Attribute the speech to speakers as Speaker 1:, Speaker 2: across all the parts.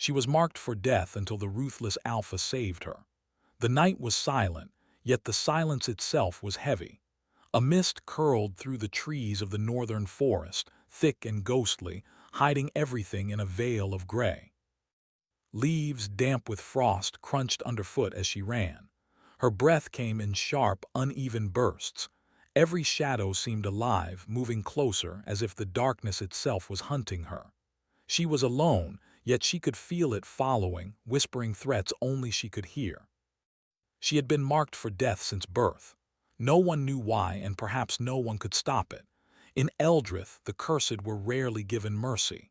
Speaker 1: She was marked for death until the ruthless Alpha saved her. The night was silent, yet the silence itself was heavy. A mist curled through the trees of the northern forest, thick and ghostly, hiding everything in a veil of gray. Leaves, damp with frost, crunched underfoot as she ran. Her breath came in sharp, uneven bursts. Every shadow seemed alive, moving closer as if the darkness itself was hunting her. She was alone, yet she could feel it following, whispering threats only she could hear. She had been marked for death since birth. No one knew why, and perhaps no one could stop it. In Eldrith, the cursed were rarely given mercy.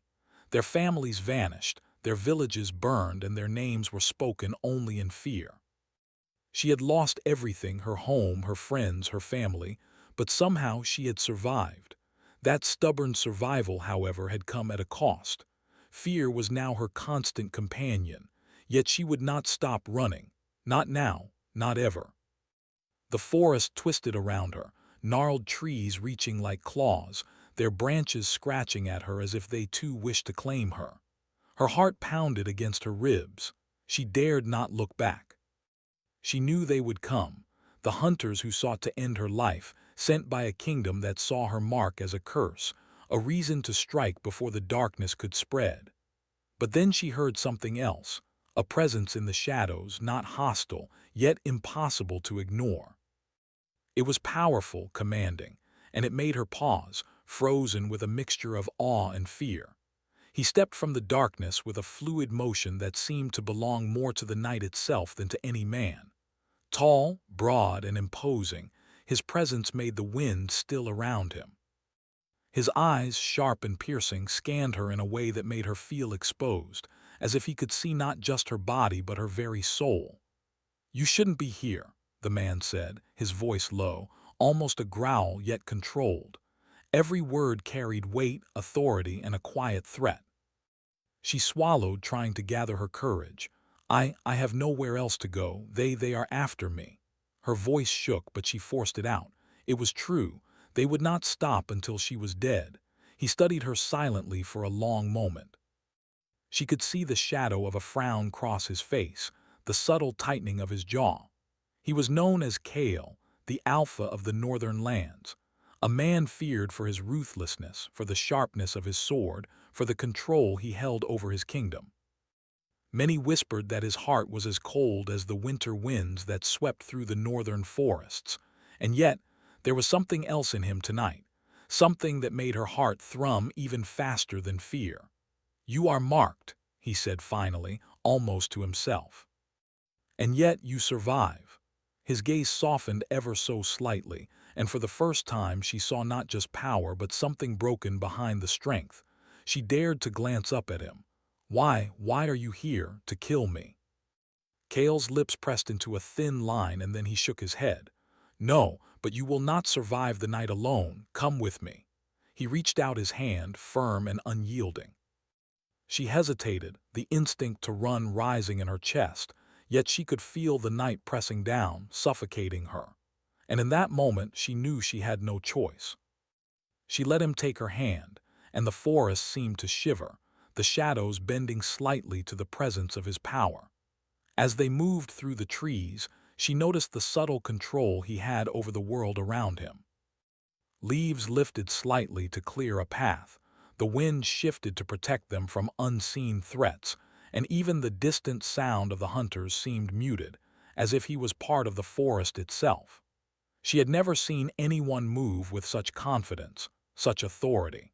Speaker 1: Their families vanished, their villages burned, and their names were spoken only in fear. She had lost everything, her home, her friends, her family, but somehow she had survived. That stubborn survival, however, had come at a cost. Fear was now her constant companion, yet she would not stop running. Not now, not ever. The forest twisted around her, gnarled trees reaching like claws, their branches scratching at her as if they too wished to claim her. Her heart pounded against her ribs. She dared not look back. She knew they would come, the hunters who sought to end her life, sent by a kingdom that saw her mark as a curse, a reason to strike before the darkness could spread. But then she heard something else, a presence in the shadows, not hostile, yet impossible to ignore. It was powerful, commanding, and it made her pause, frozen with a mixture of awe and fear. He stepped from the darkness with a fluid motion that seemed to belong more to the night itself than to any man. Tall, broad, and imposing, his presence made the wind still around him. His eyes, sharp and piercing, scanned her in a way that made her feel exposed, as if he could see not just her body but her very soul. "You shouldn't be here," the man said, his voice low, almost a growl yet controlled. Every word carried weight, authority, and a quiet threat. She swallowed, trying to gather her courage. I have nowhere else to go. They are after me." Her voice shook, but she forced it out. It was true. They would not stop until she was dead. He studied her silently for a long moment. She could see the shadow of a frown cross his face, the subtle tightening of his jaw. He was known as Kale, the Alpha of the northern lands, a man feared for his ruthlessness, for the sharpness of his sword, for the control he held over his kingdom. Many whispered that his heart was as cold as the winter winds that swept through the northern forests, and yet there was something else in him tonight, something that made her heart thrum even faster than fear. "You are marked," he said finally, almost to himself. "And yet you survive." His gaze softened ever so slightly, and for the first time she saw not just power but something broken behind the strength. She dared to glance up at him. Why are you here? To kill me?" Kale's lips pressed into a thin line, and then he shook his head. "No, but you will not survive the night alone. Come with me." He reached out his hand, firm and unyielding. She hesitated, the instinct to run rising in her chest, yet she could feel the night pressing down, suffocating her. And in that moment she knew she had no choice. She let him take her hand, and the forest seemed to shiver, the shadows bending slightly to the presence of his power. As they moved through the trees, she noticed the subtle control he had over the world around him. Leaves lifted slightly to clear a path, the wind shifted to protect them from unseen threats, and even the distant sound of the hunters seemed muted, as if he was part of the forest itself. She had never seen anyone move with such confidence, such authority.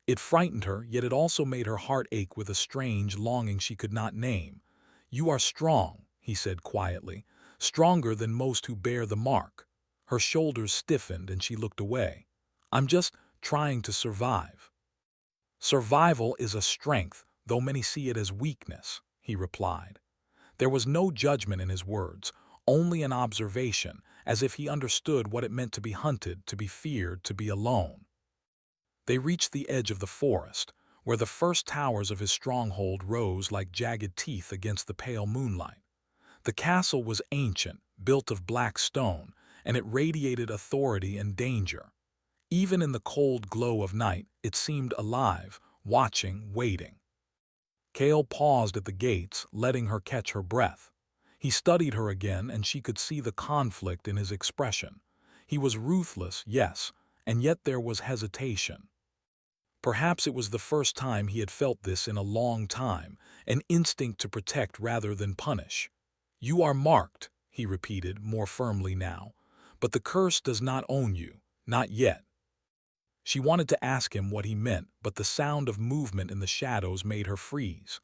Speaker 1: It frightened her, yet it also made her heart ache with a strange longing she could not name. "You are strong," he said quietly, "stronger than most who bear the mark." Her shoulders stiffened and she looked away. "I'm just trying to survive." "Survival is a strength, though many see it as weakness," he replied. There was no judgment in his words, only an observation, as if he understood what it meant to be hunted, to be feared, to be alone. They reached the edge of the forest, where the first towers of his stronghold rose like jagged teeth against the pale moonlight. The castle was ancient, built of black stone, and it radiated authority and danger. Even in the cold glow of night, it seemed alive, watching, waiting. Kale paused at the gates, letting her catch her breath. He studied her again, and she could see the conflict in his expression. He was ruthless, yes, and yet there was hesitation. Perhaps it was the first time he had felt this in a long time, an instinct to protect rather than punish. "You are marked," he repeated, more firmly now, "but the curse does not own you, not yet." She wanted to ask him what he meant, but the sound of movement in the shadows made her freeze.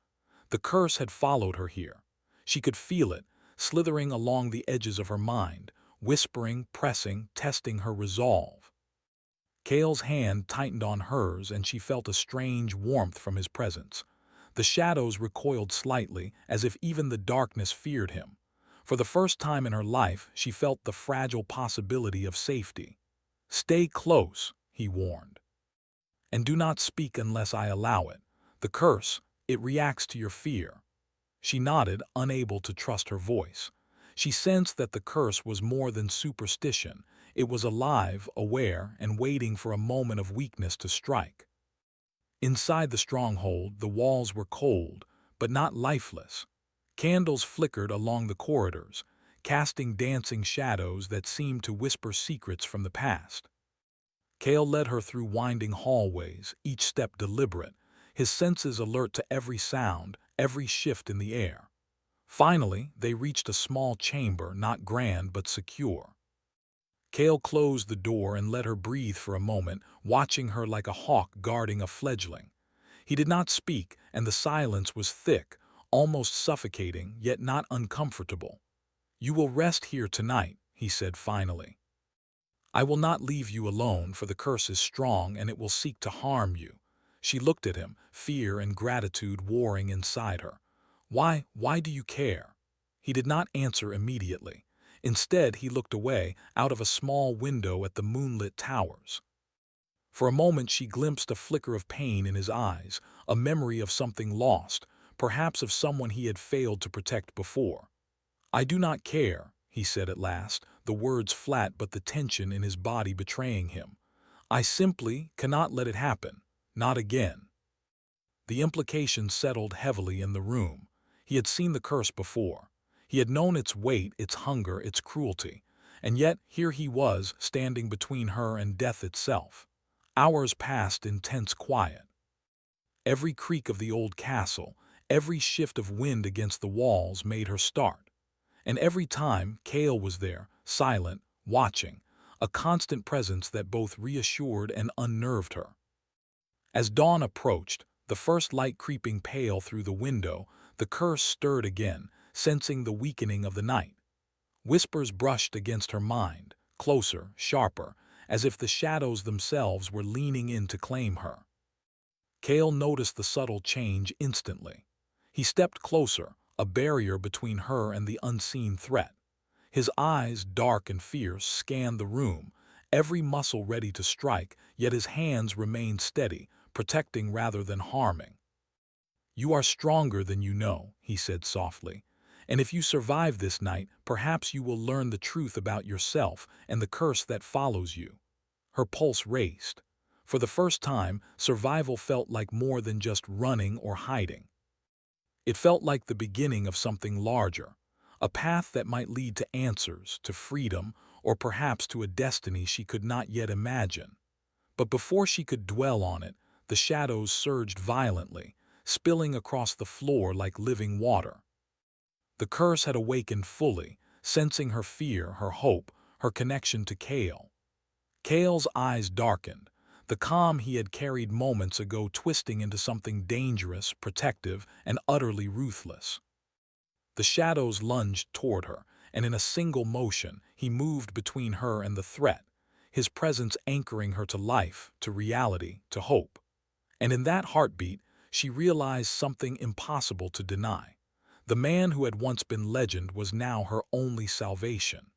Speaker 1: The curse had followed her here. She could feel it, slithering along the edges of her mind, whispering, pressing, testing her resolve. Kale's hand tightened on hers, and she felt a strange warmth from his presence. The shadows recoiled slightly, as if even the darkness feared him. For the first time in her life, she felt the fragile possibility of safety. "Stay close," he warned. "And do not speak unless I allow it. The curse, it reacts to your fear." She nodded, unable to trust her voice. She sensed that the curse was more than superstition. It was alive, aware, and waiting for a moment of weakness to strike. Inside the stronghold, the walls were cold, but not lifeless. Candles flickered along the corridors, casting dancing shadows that seemed to whisper secrets from the past. Kale led her through winding hallways, each step deliberate, his senses alert to every sound, every shift in the air. Finally, they reached a small chamber, not grand but secure. Kale closed the door and let her breathe for a moment, watching her like a hawk guarding a fledgling. He did not speak, and the silence was thick, almost suffocating, yet not uncomfortable. "You will rest here tonight," he said finally. "I will not leave you alone, for the curse is strong and it will seek to harm you." She looked at him, fear and gratitude warring inside her. Why do you care?" He did not answer immediately. Instead, he looked away, out of a small window at the moonlit towers. For a moment she glimpsed a flicker of pain in his eyes, a memory of something lost, perhaps of someone he had failed to protect before. "I do not care," he said at last, the words flat but the tension in his body betraying him. "I simply cannot let it happen. Not again." The implication settled heavily in the room. He had seen the curse before. He had known its weight, its hunger, its cruelty. And yet here he was, standing between her and death itself. Hours passed in tense quiet. Every creak of the old castle, every shift of wind against the walls made her start. And every time, Kale was there, silent, watching, a constant presence that both reassured and unnerved her. As dawn approached, the first light creeping pale through the window, the curse stirred again, sensing the weakening of the night. Whispers brushed against her mind, closer, sharper, as if the shadows themselves were leaning in to claim her. Kale noticed the subtle change instantly. He stepped closer, a barrier between her and the unseen threat. His eyes, dark and fierce, scanned the room, every muscle ready to strike, yet his hands remained steady, protecting rather than harming. "You are stronger than you know," he said softly. "And if you survive this night, perhaps you will learn the truth about yourself and the curse that follows you." Her pulse raced. For the first time, survival felt like more than just running or hiding. It felt like the beginning of something larger, a path that might lead to answers, to freedom, or perhaps to a destiny she could not yet imagine. But before she could dwell on it, the shadows surged violently, spilling across the floor like living water. The curse had awakened fully, sensing her fear, her hope, her connection to Kale. Kale's eyes darkened, the calm he had carried moments ago twisting into something dangerous, protective, and utterly ruthless. The shadows lunged toward her, and in a single motion, he moved between her and the threat, his presence anchoring her to life, to reality, to hope. And in that heartbeat, she realized something impossible to deny. The man who had once been legend was now her only salvation.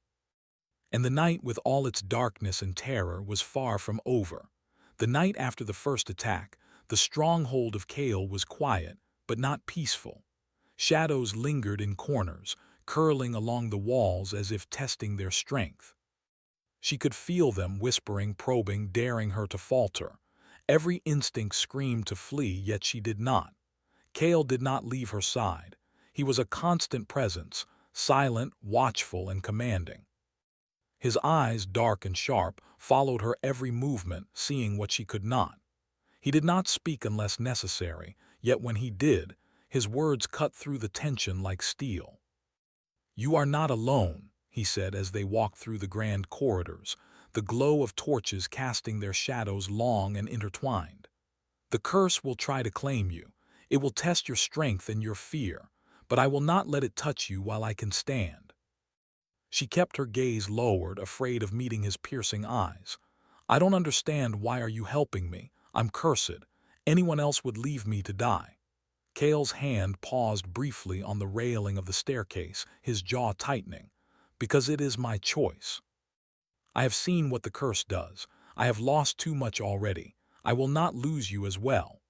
Speaker 1: And the night, with all its darkness and terror, was far from over. The night after the first attack, the stronghold of Kale was quiet, but not peaceful. Shadows lingered in corners, curling along the walls as if testing their strength. She could feel them whispering, probing, daring her to falter. Every instinct screamed to flee, yet she did not. Kale did not leave her side. He was a constant presence, silent, watchful, and commanding. His eyes, dark and sharp, followed her every movement, seeing what she could not. He did not speak unless necessary, yet when he did, his words cut through the tension like steel. "You are not alone," he said as they walked through the grand corridors, the glow of torches casting their shadows long and intertwined. "The curse will try to claim you. It will test your strength and your fear, but I will not let it touch you while I can stand." She kept her gaze lowered, afraid of meeting his piercing eyes. "I don't understand. Why are you helping me? I'm cursed. Anyone else would leave me to die." Kale's hand paused briefly on the railing of the staircase, his jaw tightening. "Because it is my choice. I have seen what the curse does. I have lost too much already. I will not lose you as well."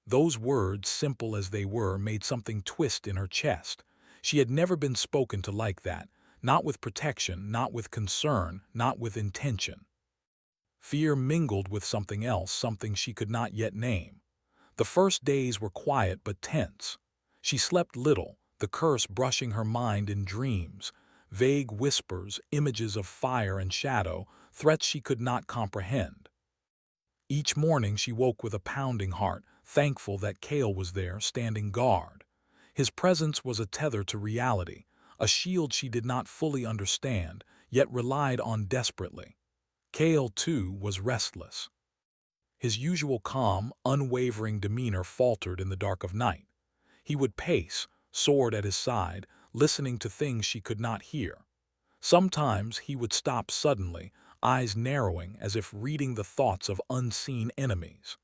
Speaker 1: Those words, simple as they were, made something twist in her chest. She had never been spoken to like that, not with protection, not with concern, not with intention. Fear mingled with something else, something she could not yet name. The first days were quiet but tense. She slept little, the curse brushing her mind in dreams, vague whispers, images of fire and shadow, threats she could not comprehend. Each morning she woke with a pounding heart, thankful that Kale was there, standing guard. His presence was a tether to reality, a shield she did not fully understand, yet relied on desperately. Kale, too, was restless. His usual calm, unwavering demeanor faltered in the dark of night. He would pace, sword at his side, listening to things she could not hear. Sometimes he would stop suddenly, eyes narrowing as if reading the thoughts of unseen enemies.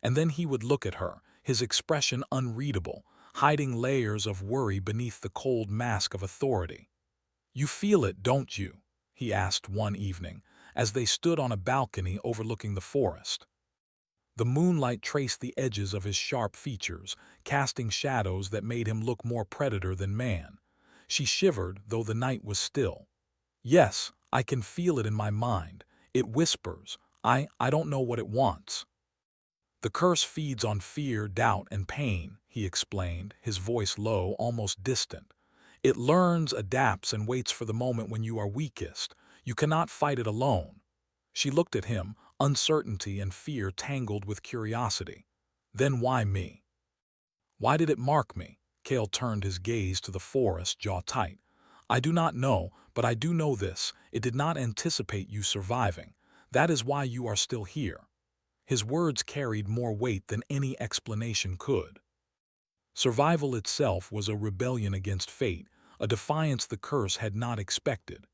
Speaker 1: And then he would look at her, his expression unreadable, hiding layers of worry beneath the cold mask of authority. "You feel it, don't you?" he asked one evening, as they stood on a balcony overlooking the forest. The moonlight traced the edges of his sharp features, casting shadows that made him look more predator than man. She shivered, though the night was still. "Yes, I can feel it in my mind. It whispers. I don't know what it wants." "The curse feeds on fear, doubt, and pain," he explained, his voice low, almost distant. "It learns, adapts, and waits for the moment when you are weakest. You cannot fight it alone." She looked at him, uncertainty and fear tangled with curiosity. "Then why me? Why did it mark me?" Kale turned his gaze to the forest, jaw tight. "I do not know, but I do know this. It did not anticipate you surviving. That is why you are still here." His words carried more weight than any explanation could. Survival itself was a rebellion against fate, a defiance the curse had not expected.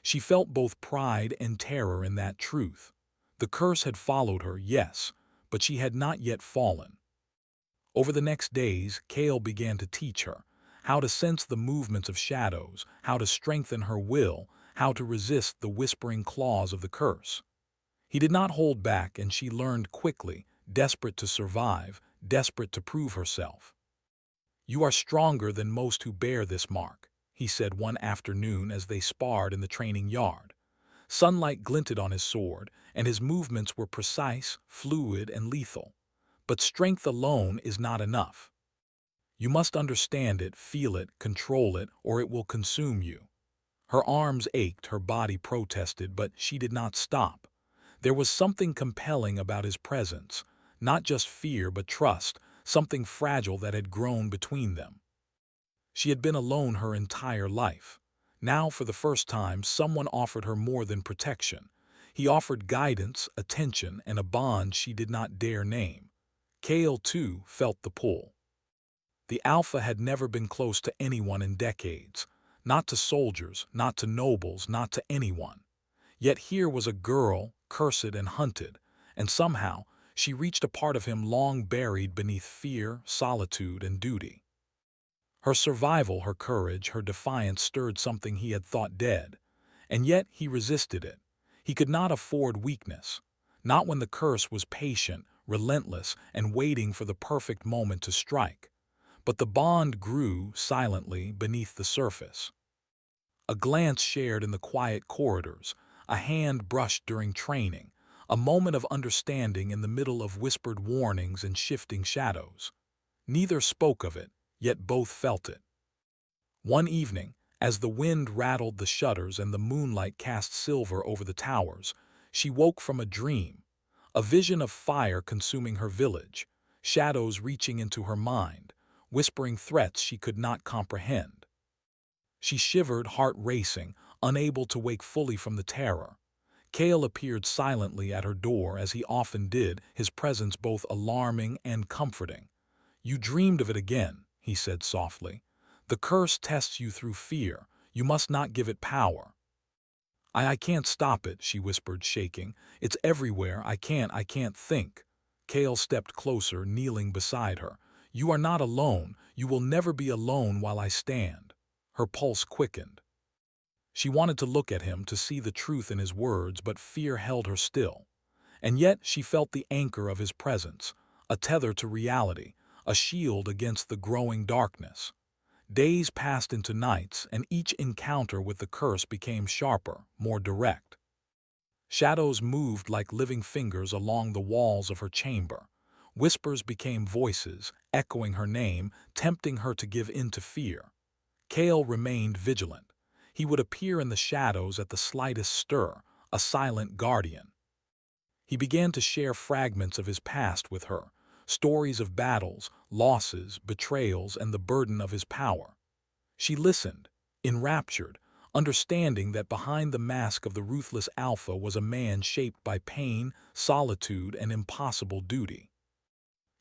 Speaker 1: She felt both pride and terror in that truth. The curse had followed her, yes, but she had not yet fallen. Over the next days, Kale began to teach her how to sense the movements of shadows, how to strengthen her will, how to resist the whispering claws of the curse. He did not hold back, and she learned quickly, desperate to survive, desperate to prove herself. "You are stronger than most who bear this mark," he said one afternoon as they sparred in the training yard. Sunlight glinted on his sword, and his movements were precise, fluid, and lethal. "But strength alone is not enough. You must understand it, feel it, control it, or it will consume you." Her arms ached, her body protested, but she did not stop. There was something compelling about his presence, not just fear but trust, something fragile that had grown between them. She had been alone her entire life. Now, for the first time, someone offered her more than protection. He offered guidance, attention, and a bond she did not dare name. Kale, too, felt the pull. The Alpha had never been close to anyone in decades. Not to soldiers, not to nobles, not to anyone. Yet here was a girl, cursed and hunted, and somehow she reached a part of him long buried beneath fear, solitude, and duty. Her survival, her courage, her defiance stirred something he had thought dead, and yet he resisted it. He could not afford weakness, not when the curse was patient, relentless, and waiting for the perfect moment to strike. But the bond grew silently beneath the surface. A glance shared in the quiet corridors, a hand brushed during training, a moment of understanding in the middle of whispered warnings and shifting shadows. Neither spoke of it, yet both felt it. One evening, as the wind rattled the shutters and the moonlight cast silver over the towers, she woke from a dream, a vision of fire consuming her village, shadows reaching into her mind, whispering threats she could not comprehend. She shivered, heart racing, unable to wake fully from the terror. Kale appeared silently at her door as he often did, his presence both alarming and comforting. "You dreamed of it again," he said softly. "The curse tests you through fear. You must not give it power." I can't stop it," she whispered, shaking. "It's everywhere. I can't think." Kale stepped closer, kneeling beside her. "You are not alone. You will never be alone while I stand." Her pulse quickened. She wanted to look at him, to see the truth in his words, but fear held her still. And yet she felt the anchor of his presence, a tether to reality, a shield against the growing darkness. Days passed into nights, and each encounter with the curse became sharper, more direct. Shadows moved like living fingers along the walls of her chamber. Whispers became voices, echoing her name, tempting her to give in to fear. Kale remained vigilant. He would appear in the shadows at the slightest stir, a silent guardian. He began to share fragments of his past with her, stories of battles, losses, betrayals, and the burden of his power. She listened, enraptured, understanding that behind the mask of the ruthless alpha was a man shaped by pain, solitude, and impossible duty.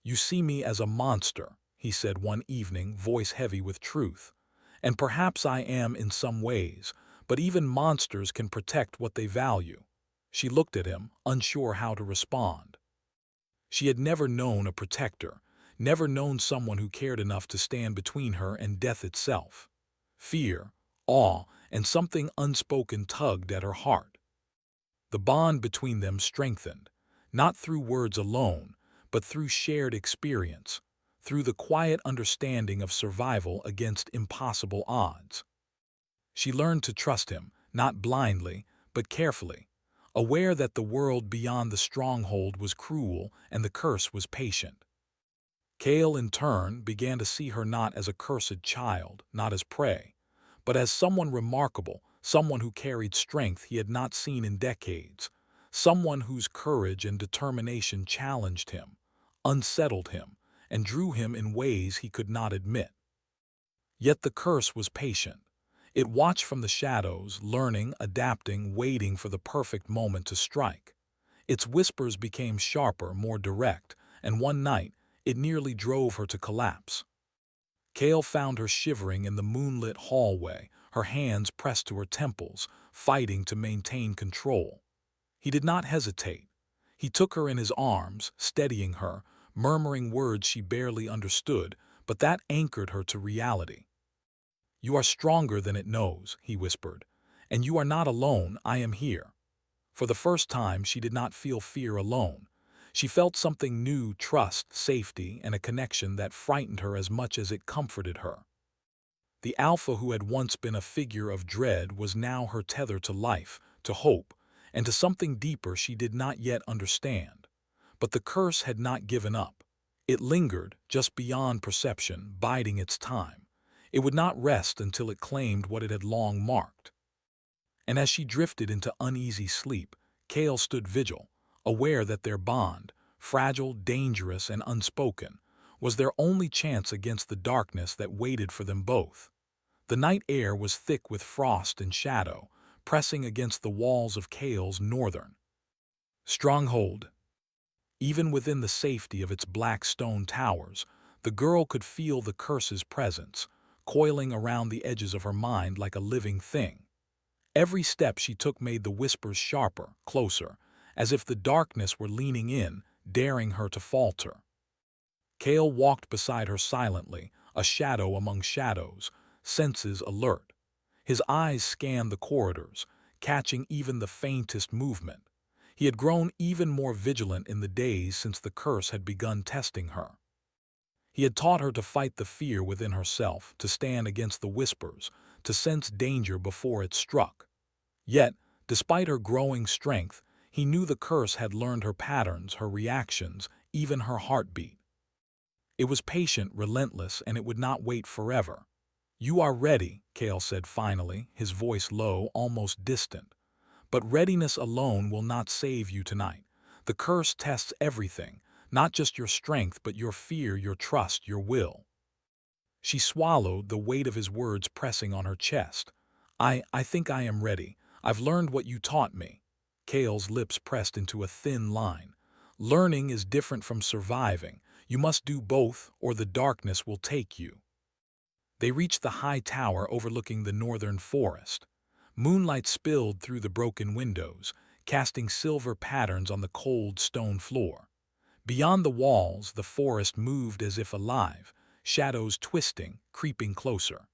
Speaker 1: "You see me as a monster," he said one evening, voice heavy with truth. "And perhaps I am in some ways, but even monsters can protect what they value." She looked at him, unsure how to respond. She had never known a protector, never known someone who cared enough to stand between her and death itself. Fear, awe, and something unspoken tugged at her heart. The bond between them strengthened, not through words alone, but through shared experience, through the quiet understanding of survival against impossible odds. She learned to trust him, not blindly, but carefully, aware that the world beyond the stronghold was cruel and the curse was patient. Kale, in turn, began to see her not as a cursed child, not as prey, but as someone remarkable, someone who carried strength he had not seen in decades, someone whose courage and determination challenged him, unsettled him, and drew him in ways he could not admit. Yet the curse was patient. It watched from the shadows, learning, adapting, waiting for the perfect moment to strike. Its whispers became sharper, more direct, and one night, it nearly drove her to collapse. Kale found her shivering in the moonlit hallway, her hands pressed to her temples, fighting to maintain control. He did not hesitate. He took her in his arms, steadying her, murmuring words she barely understood, but that anchored her to reality. "You are stronger than it knows," he whispered, "and you are not alone. I am here." For the first time, she did not feel fear alone. She felt something new, trust, safety, and a connection that frightened her as much as it comforted her. The Alpha who had once been a figure of dread was now her tether to life, to hope, and to something deeper she did not yet understand. But the curse had not given up. It lingered, just beyond perception, biding its time. It would not rest until it claimed what it had long marked. And as she drifted into uneasy sleep, Kale stood vigil, aware that their bond, fragile, dangerous, and unspoken, was their only chance against the darkness that waited for them both. The night air was thick with frost and shadow, pressing against the walls of Kale's northern stronghold. Even within the safety of its black stone towers, the girl could feel the curse's presence, coiling around the edges of her mind like a living thing. Every step she took made the whispers sharper, closer, as if the darkness were leaning in, daring her to falter. Kale walked beside her silently, a shadow among shadows, senses alert. His eyes scanned the corridors, catching even the faintest movement. He had grown even more vigilant in the days since the curse had begun testing her. He had taught her to fight the fear within herself, to stand against the whispers, to sense danger before it struck. Yet, despite her growing strength, he knew the curse had learned her patterns, her reactions, even her heartbeat. It was patient, relentless, and it would not wait forever. "You are ready," Kale said finally, his voice low, almost distant. "But readiness alone will not save you tonight. The curse tests everything, not just your strength, but your fear, your trust, your will." She swallowed, the weight of his words pressing on her chest. I think I am ready. I've learned what you taught me." Kale's lips pressed into a thin line. "Learning is different from surviving. You must do both, or the darkness will take you." They reached the high tower overlooking the northern forest. Moonlight spilled through the broken windows, casting silver patterns on the cold stone floor. Beyond the walls, the forest moved as if alive, shadows twisting, creeping closer.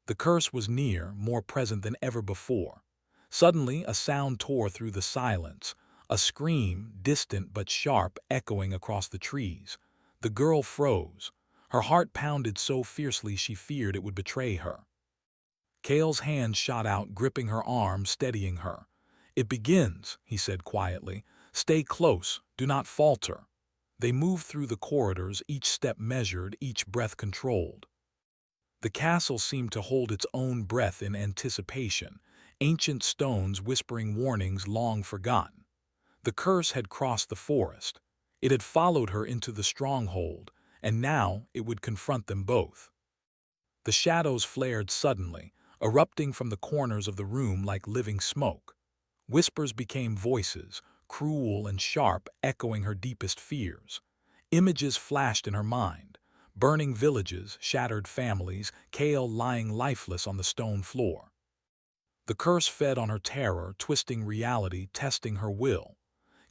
Speaker 1: The curse was near, more present than ever before. Suddenly, a sound tore through the silence, a scream, distant but sharp, echoing across the trees. The girl froze. Her heart pounded so fiercely she feared it would betray her. Kale's hand shot out, gripping her arm, steadying her. "It begins," he said quietly. "Stay close, do not falter." They moved through the corridors, each step measured, each breath controlled. The castle seemed to hold its own breath in anticipation, ancient stones whispering warnings long forgotten. The curse had crossed the forest. It had followed her into the stronghold, and now it would confront them both. The shadows flared suddenly, erupting from the corners of the room like living smoke. Whispers became voices, cruel and sharp, echoing her deepest fears. Images flashed in her mind. Burning villages, shattered families, Kale lying lifeless on the stone floor. The curse fed on her terror, twisting reality, testing her will.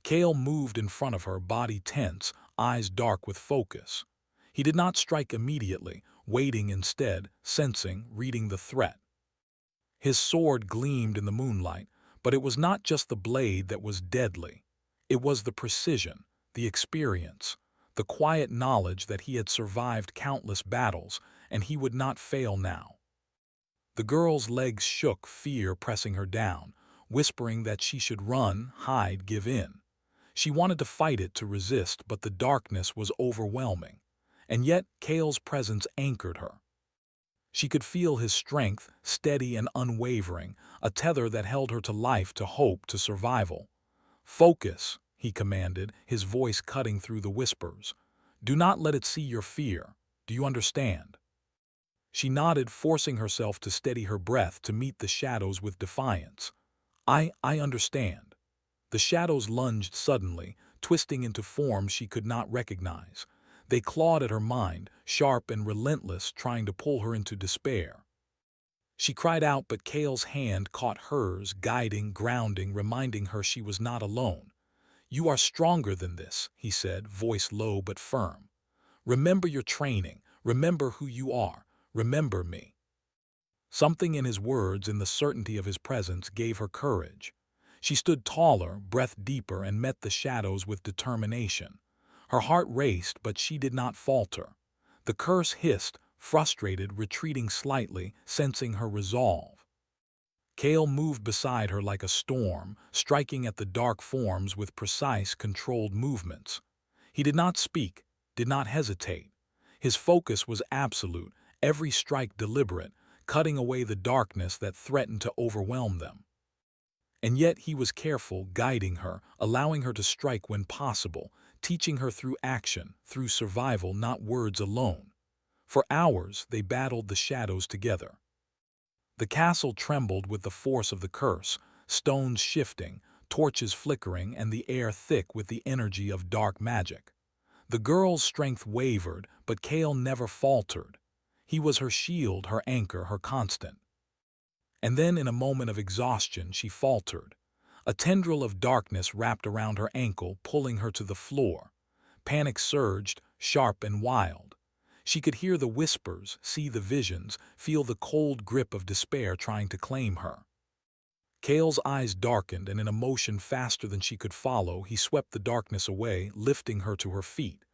Speaker 1: Kale moved in front of her, body tense, eyes dark with focus. He did not strike immediately, waiting instead, sensing, reading the threat. His sword gleamed in the moonlight, but it was not just the blade that was deadly. It was the precision, the experience, the quiet knowledge that he had survived countless battles, and he would not fail now. The girl's legs shook, fear pressing her down, whispering that she should run, hide, give in. She wanted to fight it, to resist, but the darkness was overwhelming. And yet Kale's presence anchored her. She could feel his strength, steady and unwavering, a tether that held her to life, to hope, to survival. "Focus," he commanded, his voice cutting through the whispers. "Do not let it see your fear. Do you understand?" She nodded, forcing herself to steady her breath, to meet the shadows with defiance. I understand." The shadows lunged suddenly, twisting into forms she could not recognize. They clawed at her mind, sharp and relentless, trying to pull her into despair. She cried out, but Kale's hand caught hers, guiding, grounding, reminding her she was not alone. "You are stronger than this," he said, voice low but firm. "Remember your training. Remember who you are. Remember me." Something in his words, in the certainty of his presence, gave her courage. She stood taller, breath deeper, and met the shadows with determination. Her heart raced, but she did not falter. The curse hissed, frustrated, retreating slightly, sensing her resolve. Kale moved beside her like a storm, striking at the dark forms with precise, controlled movements. He did not speak, did not hesitate. His focus was absolute, every strike deliberate, cutting away the darkness that threatened to overwhelm them. And yet he was careful, guiding her, allowing her to strike when possible, teaching her through action, through survival, not words alone. For hours they battled the shadows together. The castle trembled with the force of the curse, stones shifting, torches flickering, and the air thick with the energy of dark magic. The girl's strength wavered, but Kale never faltered. He was her shield, her anchor, her constant. And then, in a moment of exhaustion, she faltered. A tendril of darkness wrapped around her ankle, pulling her to the floor. Panic surged, sharp and wild. She could hear the whispers, see the visions, feel the cold grip of despair trying to claim her. Kale's eyes darkened, and in a motion faster than she could follow, he swept the darkness away, lifting her to her feet.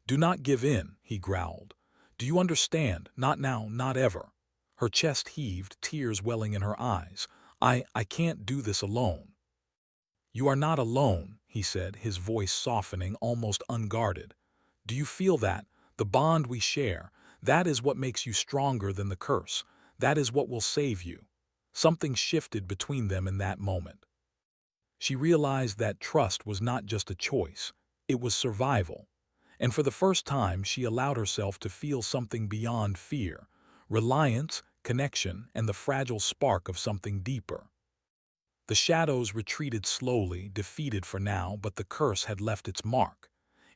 Speaker 1: "Do not give in," he growled. "Do you understand? Not now, not ever." Her chest heaved, tears welling in her eyes. I can't do this alone." "You are not alone," he said, his voice softening, almost unguarded. "Do you feel that? The bond we share, that is what makes you stronger than the curse. That is what will save you. Something shifted between them in that moment. She realized that trust was not just a choice, it was survival. And for the first time, she allowed herself to feel something beyond fear, reliance, connection, and the fragile spark of something deeper. The shadows retreated slowly, defeated for now, but the curse had left its mark.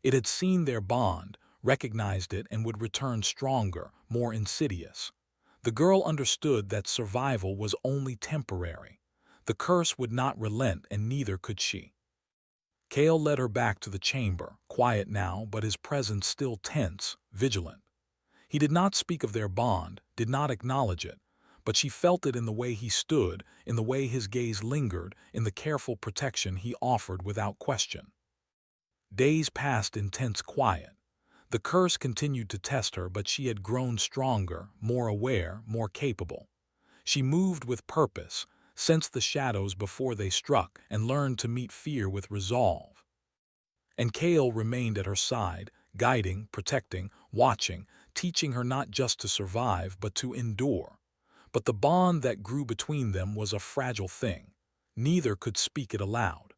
Speaker 1: It had seen their bond, recognized it, and would return stronger, more insidious. The girl understood that survival was only temporary. The curse would not relent, and neither could she. Kale led her back to the chamber, quiet now, but his presence still tense, vigilant. He did not speak of their bond, did not acknowledge it, but she felt it in the way he stood, in the way his gaze lingered, in the careful protection he offered without question. Days passed in tense quiet. The curse continued to test her, but she had grown stronger, more aware, more capable. She moved with purpose, sensed the shadows before they struck, and learned to meet fear with resolve. And Kale remained at her side, guiding, protecting, watching, teaching her not just to survive, but to endure. But the bond that grew between them was a fragile thing. Neither could speak it aloud.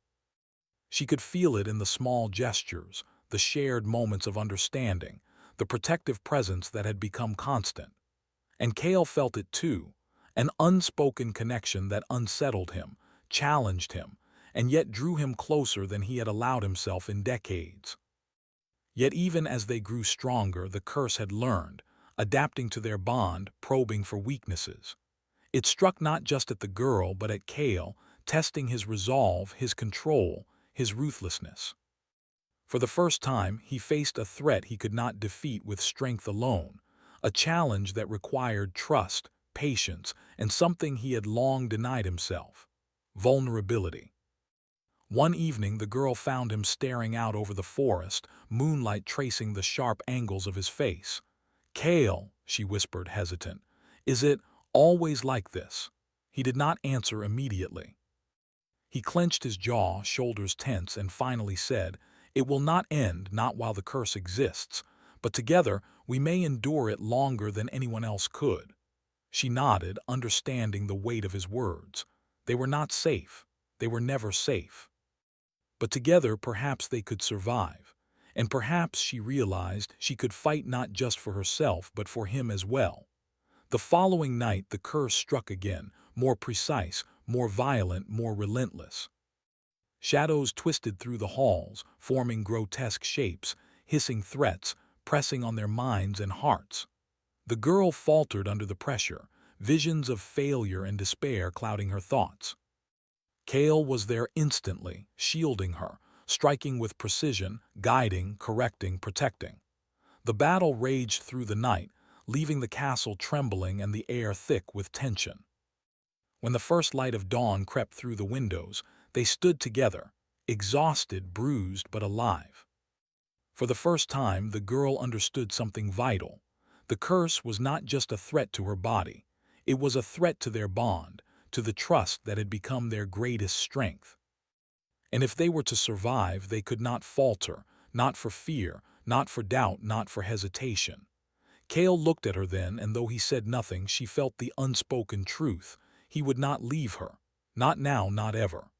Speaker 1: She could feel it in the small gestures, the shared moments of understanding, the protective presence that had become constant. And Kale felt it too, an unspoken connection that unsettled him, challenged him, and yet drew him closer than he had allowed himself in decades. Yet even as they grew stronger, the curse had learned, adapting to their bond, probing for weaknesses. It struck not just at the girl, but at Kale, testing his resolve, his control, his ruthlessness. For the first time, he faced a threat he could not defeat with strength alone, a challenge that required trust, patience, and something he had long denied himself: vulnerability. One evening, the girl found him staring out over the forest, moonlight tracing the sharp angles of his face. "Kale," she whispered, hesitant, "is it always like this?" He did not answer immediately. He clenched his jaw, shoulders tense, and finally said, "It will not end, not while the curse exists, but together we may endure it longer than anyone else could." She nodded, understanding the weight of his words. They were not safe. They were never safe. But together perhaps they could survive. And perhaps, she realized, she could fight not just for herself but for him as well. The following night the curse struck again, more precise, more violent, more relentless. Shadows twisted through the halls, forming grotesque shapes, hissing threats, pressing on their minds and hearts. The girl faltered under the pressure, visions of failure and despair clouding her thoughts. Kale was there instantly, shielding her, striking with precision, guiding, correcting, protecting. The battle raged through the night, leaving the castle trembling and the air thick with tension. When the first light of dawn crept through the windows, they stood together, exhausted, bruised, but alive. For the first time, the girl understood something vital. The curse was not just a threat to her body. It was a threat to their bond, to the trust that had become their greatest strength. And if they were to survive, they could not falter, not for fear, not for doubt, not for hesitation. Kale looked at her then, and though he said nothing, she felt the unspoken truth. He would not leave her. Not now, not ever.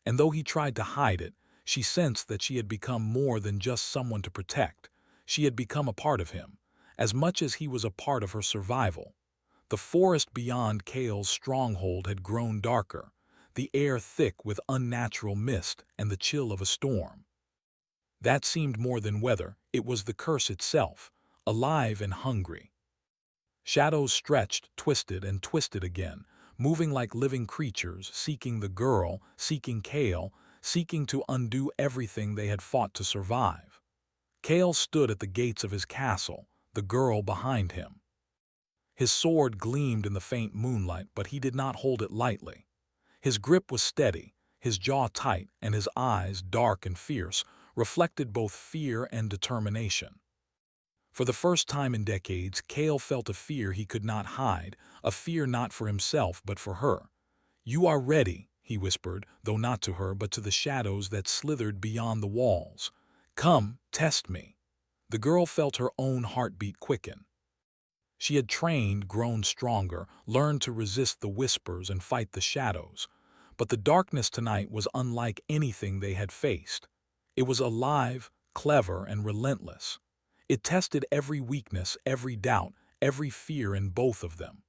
Speaker 1: And though he tried to hide it, she sensed that she had become more than just someone to protect. She had become a part of him, as much as he was a part of her survival. The forest beyond Kale's stronghold had grown darker, the air thick with unnatural mist and the chill of a storm. That seemed more than weather, it was the curse itself, alive and hungry. Shadows stretched, twisted, and twisted again, moving like living creatures, seeking the girl, seeking Kale, seeking to undo everything they had fought to survive. Kale stood at the gates of his castle, the girl behind him. His sword gleamed in the faint moonlight, but he did not hold it lightly. His grip was steady, his jaw tight, and his eyes, dark and fierce, reflected both fear and determination. For the first time in decades, Kale felt a fear he could not hide, a fear not for himself but for her. "You are ready," he whispered, though not to her but to the shadows that slithered beyond the walls. "Come, test me." The girl felt her own heartbeat quicken. She had trained, grown stronger, learned to resist the whispers and fight the shadows. But the darkness tonight was unlike anything they had faced. It was alive, clever, and relentless. It tested every weakness, every doubt, every fear in both of them.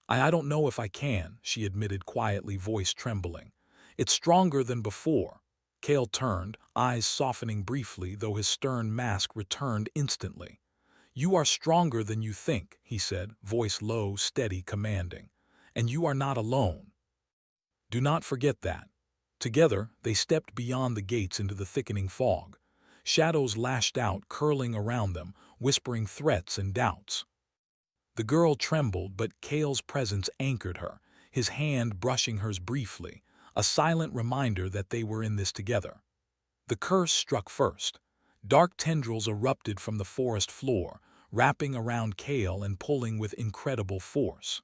Speaker 1: I don't know if I can," she admitted quietly, voice trembling. "It's stronger than before." Cale turned, eyes softening briefly, though his stern mask returned instantly. "You are stronger than you think," he said, voice low, steady, commanding. "And you are not alone. Do not forget that." Together, they stepped beyond the gates into the thickening fog. Shadows lashed out, curling around them, whispering threats and doubts. The girl trembled, but Cale's presence anchored her, his hand brushing hers briefly, a silent reminder that they were in this together. The curse struck first. Dark tendrils erupted from the forest floor, wrapping around Cale and pulling with incredible force.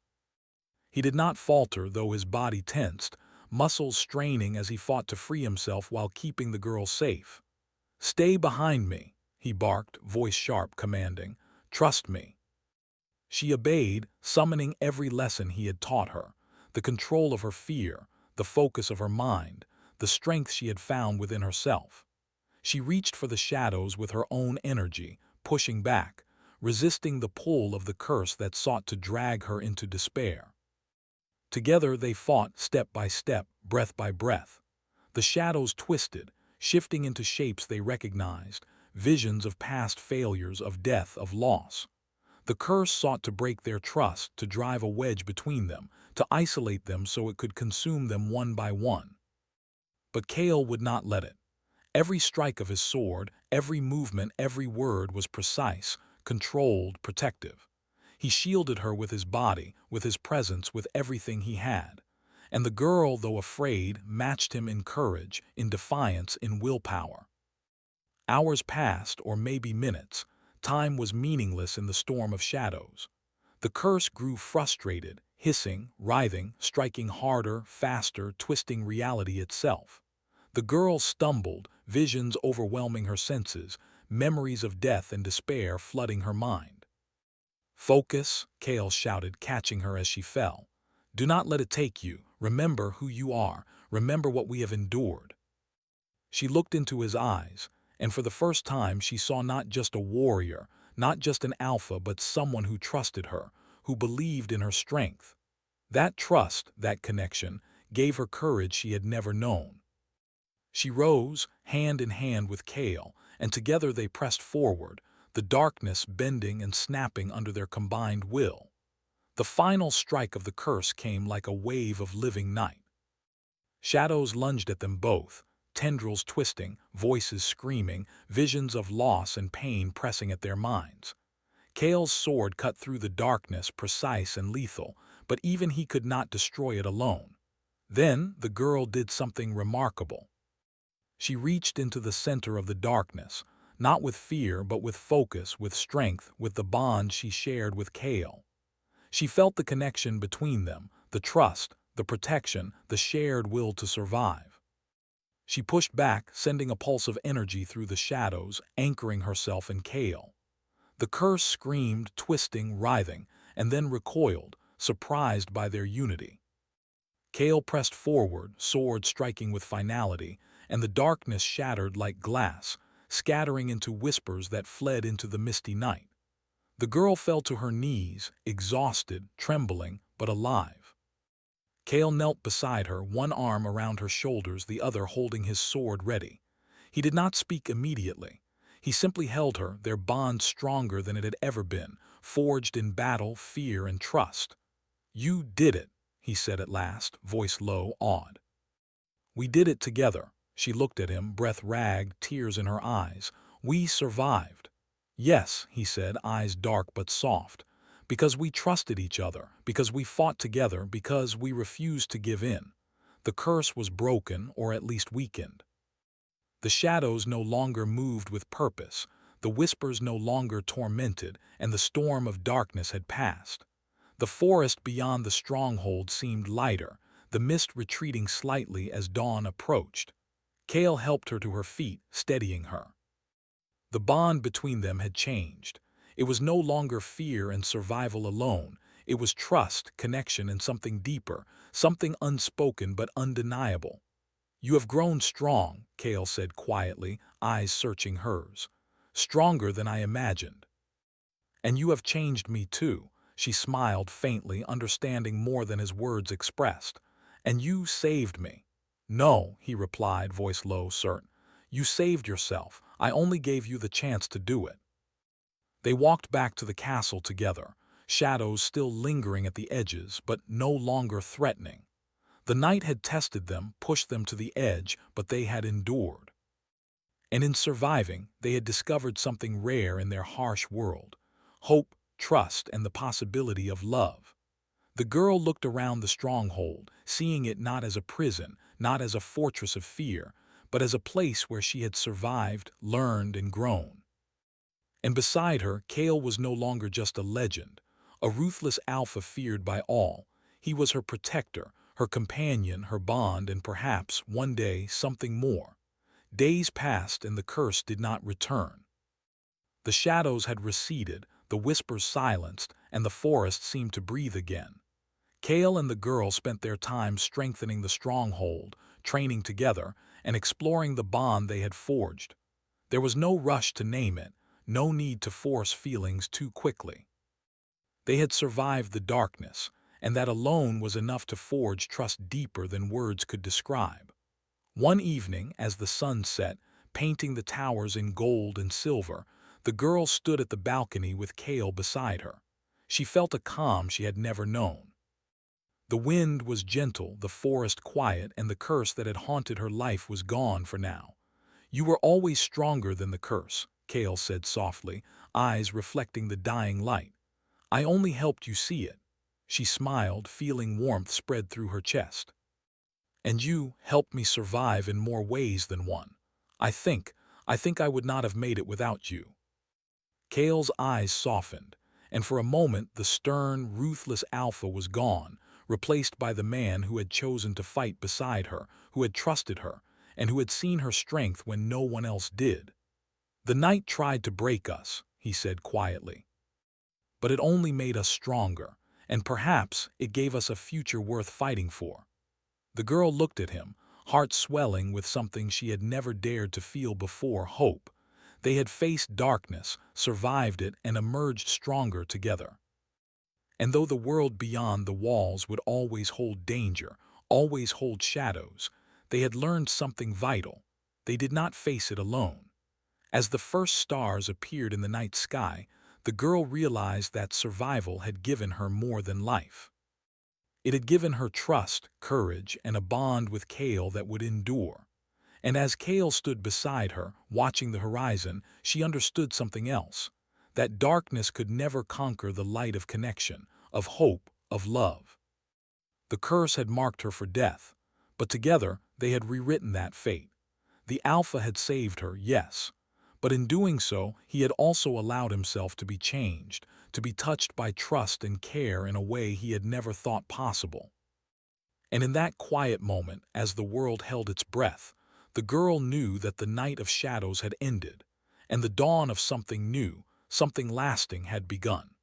Speaker 1: He did not falter, though his body tensed, muscles straining as he fought to free himself while keeping the girl safe. "Stay behind me," he barked, voice sharp, commanding. "Trust me." She obeyed, summoning every lesson he had taught her, the control of her fear, the focus of her mind, the strength she had found within herself. She reached for the shadows with her own energy, pushing back, resisting the pull of the curse that sought to drag her into despair. Together they fought, step by step, breath by breath. The shadows twisted, shifting into shapes they recognized, visions of past failures, of death, of loss. The curse sought to break their trust, to drive a wedge between them, to isolate them so it could consume them one by one. But Cale would not let it. Every strike of his sword, every movement, every word was precise, controlled, protective. He shielded her with his body, with his presence, with everything he had. And the girl, though afraid, matched him in courage, in defiance, in willpower. Hours passed, or maybe minutes. Time was meaningless in the storm of shadows. The curse grew frustrated, hissing, writhing, striking harder, faster, twisting reality itself. The girl stumbled, visions overwhelming her senses, memories of death and despair flooding her mind. "Focus," Cale shouted, catching her as she fell. "Do not let it take you. Remember who you are. Remember what we have endured." She looked into his eyes, and for the first time she saw not just a warrior, not just an alpha, but someone who trusted her, who believed in her strength. That trust, that connection, gave her courage she had never known. She rose, hand in hand with Cale, and together they pressed forward, the darkness bending and snapping under their combined will. The final strike of the curse came like a wave of living night. Shadows lunged at them both, tendrils twisting, voices screaming, visions of loss and pain pressing at their minds. Cale's sword cut through the darkness, precise and lethal, but even he could not destroy it alone. Then the girl did something remarkable. She reached into the center of the darkness, not with fear but with focus, with strength, with the bond she shared with Cale. She felt the connection between them, the trust, the protection, the shared will to survive. She pushed back, sending a pulse of energy through the shadows, anchoring herself in Cale. The curse screamed, twisting, writhing, and then recoiled, surprised by their unity. Cale pressed forward, sword striking with finality, and the darkness shattered like glass, scattering into whispers that fled into the misty night. The girl fell to her knees, exhausted, trembling, but alive. Cale knelt beside her, one arm around her shoulders, the other holding his sword ready. He did not speak immediately. He simply held her, their bond stronger than it had ever been, forged in battle, fear, and trust. "You did it," he said at last, voice low, awed. "We did it together." She looked at him, breath ragged, tears in her eyes. "We survived." "Yes," he said, eyes dark but soft. "Because we trusted each other, because we fought together, because we refused to give in." The curse was broken, or at least weakened. The shadows no longer moved with purpose, the whispers no longer tormented, and the storm of darkness had passed. The forest beyond the stronghold seemed lighter, the mist retreating slightly as dawn approached. Cale helped her to her feet, steadying her. The bond between them had changed. It was no longer fear and survival alone. It was trust, connection, and something deeper, something unspoken but undeniable. "You have grown strong," Kale said quietly, eyes searching hers. "Stronger than I imagined." "And you have changed me too," she smiled faintly, understanding more than his words expressed. "And you saved me." "No," he replied, voice low, certain. "You saved yourself. I only gave you the chance to do it." They walked back to the castle together, shadows still lingering at the edges, but no longer threatening. The night had tested them, pushed them to the edge, but they had endured. And in surviving, they had discovered something rare in their harsh world: hope, trust, and the possibility of love. The girl looked around the stronghold, seeing it not as a prison, not as a fortress of fear, but as a place where she had survived, learned, and grown. And beside her, Kale was no longer just a legend, a ruthless alpha feared by all. He was her protector, her companion, her bond, and perhaps, one day, something more. Days passed and the curse did not return. The shadows had receded, the whispers silenced, and the forest seemed to breathe again. Kale and the girl spent their time strengthening the stronghold, training together, and exploring the bond they had forged. There was no rush to name it, no need to force feelings too quickly. They had survived the darkness, and that alone was enough to forge trust deeper than words could describe. One evening, as the sun set, painting the towers in gold and silver, the girl stood at the balcony with Kale beside her. She felt a calm she had never known. The wind was gentle, the forest quiet, and the curse that had haunted her life was gone for now. "You were always stronger than the curse," Kale said softly, eyes reflecting the dying light. "I only helped you see it." She smiled, feeling warmth spread through her chest. "And you helped me survive in more ways than one. I think I would not have made it without you." Kale's eyes softened, and for a moment the stern, ruthless alpha was gone, replaced by the man who had chosen to fight beside her, who had trusted her, and who had seen her strength when no one else did. "The night tried to break us," he said quietly. "But it only made us stronger, and perhaps it gave us a future worth fighting for." The girl looked at him, heart swelling with something she had never dared to feel before: hope. They had faced darkness, survived it, and emerged stronger together. And though the world beyond the walls would always hold danger, always hold shadows, they had learned something vital. They did not face it alone. As the first stars appeared in the night sky, the girl realized that survival had given her more than life. It had given her trust, courage, and a bond with Kale that would endure. And as Kale stood beside her, watching the horizon, she understood something else: that darkness could never conquer the light of connection, of hope, of love. The curse had marked her for death, but together they had rewritten that fate. The Alpha had saved her, yes, but in doing so, he had also allowed himself to be changed, to be touched by trust and care in a way he had never thought possible. And in that quiet moment, as the world held its breath, the girl knew that the night of shadows had ended, and the dawn of something new, something lasting had begun.